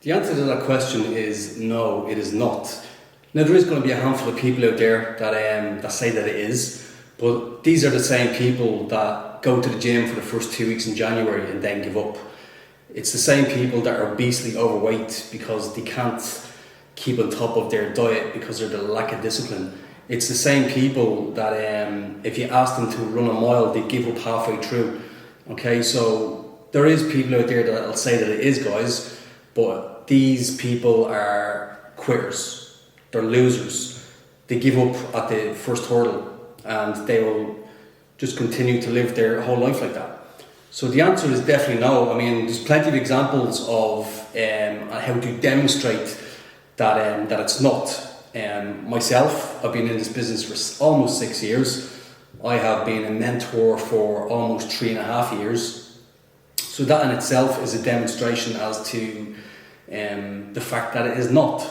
The answer to that question is no, it is not. Now there is going to be a handful of people out there that say that it is, but these are the same people that go to the gym for the first 2 weeks in January and then give up. It's the same people that are beastly overweight because they can't keep on top of their diet because of the lack of discipline. It's the same people that if you ask them to run a mile, they give up halfway through. Okay, so there is people out there that will say that it is, guys, but these people are quitters. They're losers. They give up at the first hurdle and they will just continue to live their whole life like that. So the answer is definitely no. I mean, there's plenty of examples of how to demonstrate that it's not. Myself, I've been in this business for almost 6 years. I have been a mentor for almost 3.5 years. So that in itself is a demonstration as to the fact that it is not.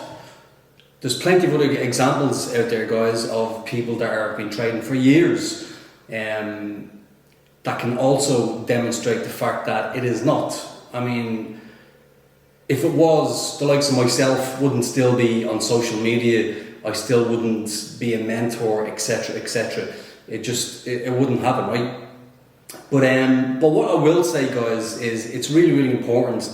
There's plenty of other examples out there, guys, of people that have been trading for years that can also demonstrate the fact that it is not. I mean, if it was, the likes of myself wouldn't still be on social media, I still wouldn't be a mentor, etc., etc. It wouldn't happen, right? But what I will say, guys, is it's really, really important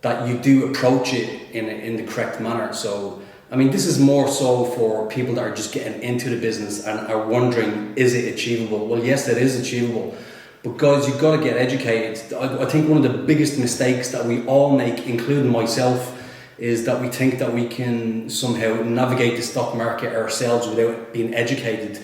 that you do approach it in the correct manner. So, I mean, this is more so for people that are just getting into the business and are wondering, is it achievable? Well, yes, it is achievable. But guys, you've got to get educated. I think one of the biggest mistakes that we all make, including myself, is that we think that we can somehow navigate the stock market ourselves without being educated.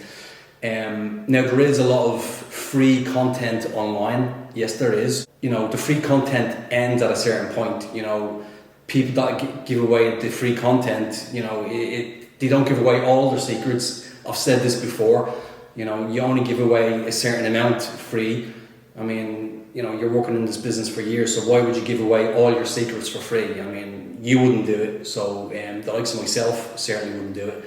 Now, there is a lot of free content online. Yes, there is. You know, the free content ends at a certain point. You know, people that give away the free content, you know, they don't give away all their secrets. I've said this before. You know, you only give away a certain amount free. I mean, you know, you're working in this business for years, so why would you give away all your secrets for free? I mean, you wouldn't do it. So the likes of myself certainly wouldn't do it.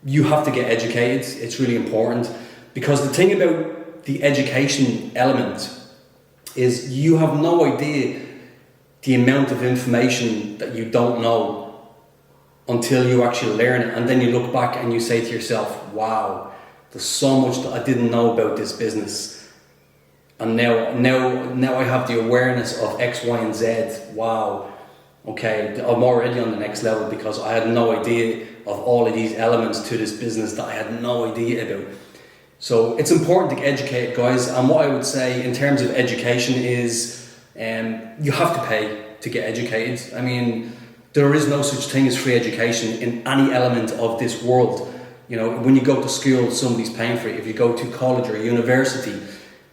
You have to get educated. It's really important, because the thing about the education element is you have no idea the amount of information that you don't know until you actually learn it, and then you look back and you say to yourself, wow, there's so much that I didn't know about this business, and now I have the awareness of X, Y, and Z. Wow, okay, I'm already on the next level because I had no idea of all of these elements to this business that I had no idea about. So it's important to get educated, guys, and what I would say in terms of education is you have to pay to get educated. I mean, there is no such thing as free education in any element of this world. You know, when you go to school, somebody's paying for it. If you go to college or university,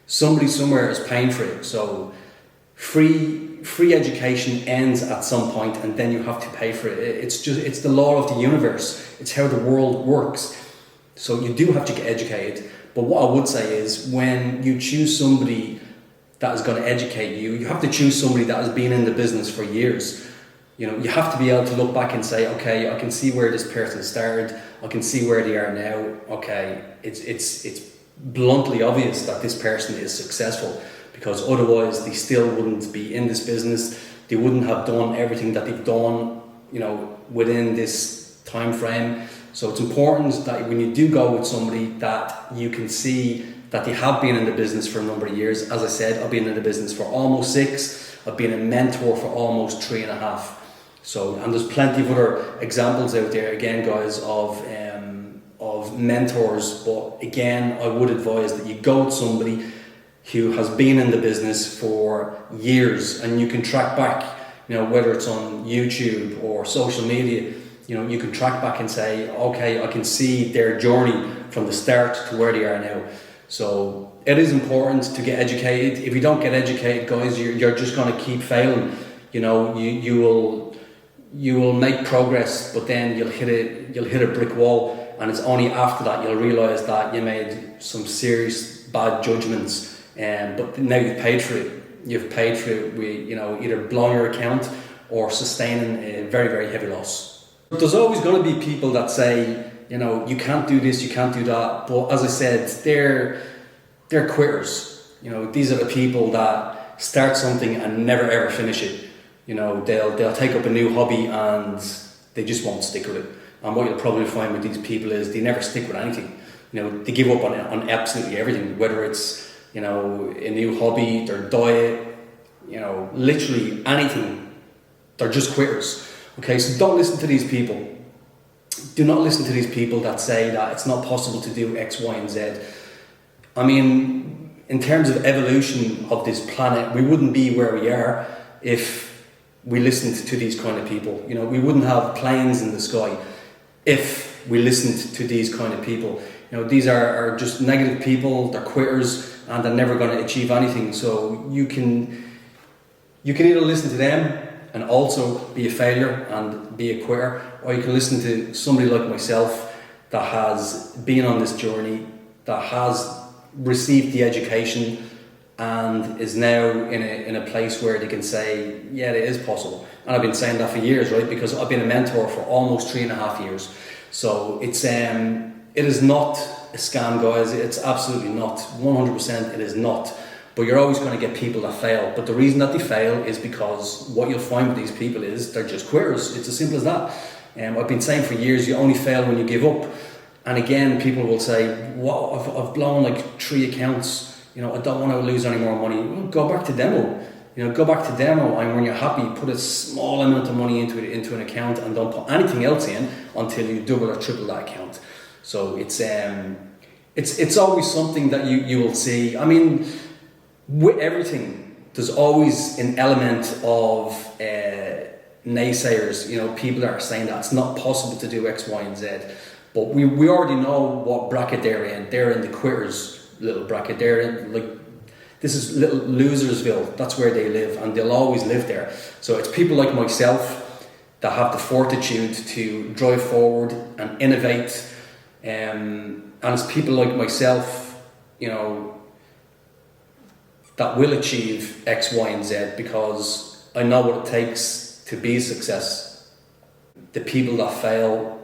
somebody somewhere is paying for it. So free education ends at some point, and then you have to pay for it. It's the law of the universe. It's how the world works. So you do have to get educated. But what I would say is, when you choose somebody that is going to educate you, you have to choose somebody that has been in the business for years. You know, you have to be able to look back and say, okay, I can see where this person started. I can see where they are now. Okay, it's bluntly obvious that this person is successful, because otherwise they still wouldn't be in this business. They wouldn't have done everything that they've done, you know, within this time frame. So it's important that when you do go with somebody, that you can see that they have been in the business for a number of years. As I said, I've been in the business for almost 6. I've been a mentor for almost 3.5. So, and there's plenty of other examples out there, again, guys, of mentors. But again, I would advise that you go with somebody who has been in the business for years, and you can track back, you know, whether it's on YouTube or social media, you know, you can track back and say, okay, I can see their journey from the start to where they are now. So it is important to get educated. If you don't get educated, guys, you're just going to keep failing. You know, you will make progress, but then you'll hit a brick wall, and it's only after that you'll realise that you made some serious bad judgments. But now you've paid for it. You've paid for it with, you know, either blowing your account or sustaining a very, very heavy loss. There's always going to be people that say, you know, you can't do this, you can't do that. But as I said, they're quitters. You know, these are the people that start something and never ever finish it. You know, they'll take up a new hobby and they just won't stick with it. And what you'll probably find with these people is they never stick with anything. You know, they give up on absolutely everything, whether it's, you know, a new hobby, their diet, you know, literally anything. They're just quitters. Okay, so don't listen to these people. Do not listen to these people that say that it's not possible to do X, Y, and Z. I mean, in terms of evolution of this planet, we wouldn't be where we are if we listened to these kind of people. You know, we wouldn't have planes in the sky if we listened to these kind of people. You know, these are just negative people, they're quitters, and they're never going to achieve anything. So you can either listen to them and also be a failure and be a quitter, or you can listen to somebody like myself that has been on this journey, that has received the education and is now in a place where they can say, yeah, it is possible. And I've been saying that for years, right? Because I've been a mentor for almost 3.5 years. So it is not a scam, guys. It's absolutely not. 100% it is not. But you're always going to get people that fail. But the reason that they fail is because what you'll find with these people is they're just quitters. It's as simple as that. I've been saying for years, you only fail when you give up. And again, people will say, wow, I've blown like 3 accounts. You know, I don't want to lose any more money. Well, go back to demo. You know, go back to demo, and when you're happy, put a small amount of money into an account and don't put anything else in until you double or triple that account. So it's always something that you will see. I mean, with everything, there's always an element of naysayers. You know, people that are saying that it's not possible to do X, Y, and Z. But we already know what bracket they're in. They're in the quitters little bracket. They're in, like, this is little Losersville. That's where they live, and they'll always live there. So it's people like myself that have the fortitude to drive forward and innovate. And it's people like myself, you know, that will achieve X, Y, and Z because I know what it takes to be a success. The people that fail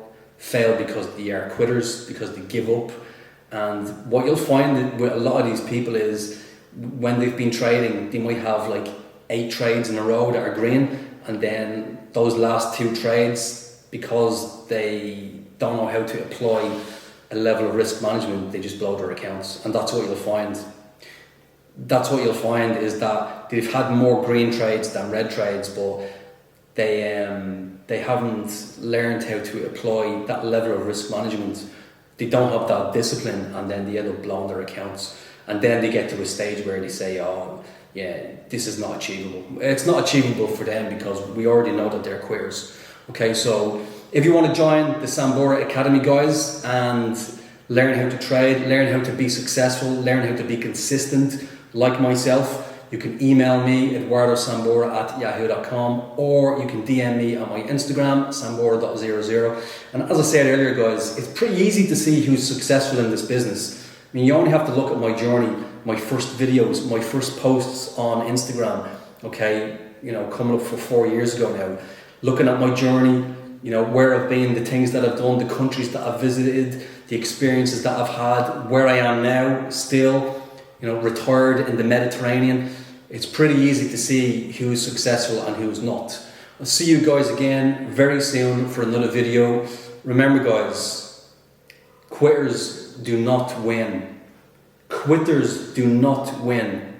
because they are quitters, because they give up. And what you'll find with a lot of these people is when they've been trading, they might have like 8 trades in a row that are green, and then those last 2 trades, because they don't know how to apply a level of risk management, they just blow their accounts. And that's what you'll find. That's what you'll find is that they've had more green trades than red trades, but they haven't learned how to apply that level of risk management. They don't have that discipline, and then they end up blowing their accounts. And then they get to a stage where they say, oh, yeah, this is not achievable. It's not achievable for them because we already know that they're quitters. Okay, so if you want to join the Sambora Academy, guys, and learn how to trade, learn how to be successful, learn how to be consistent, like myself, you can email me, eduardosambora@yahoo.com, or you can DM me on my Instagram, sambora.00. And as I said earlier, guys, it's pretty easy to see who's successful in this business. I mean, you only have to look at my journey, my first videos, my first posts on Instagram, okay, you know, coming up for 4 years ago now, looking at my journey, you know, where I've been, the things that I've done, the countries that I've visited, the experiences that I've had, where I am now, still, you know, retired in the Mediterranean. It's pretty easy to see who's successful and who's not. I'll see you guys again very soon for another video. Remember, guys, quitters do not win. Quitters do not win.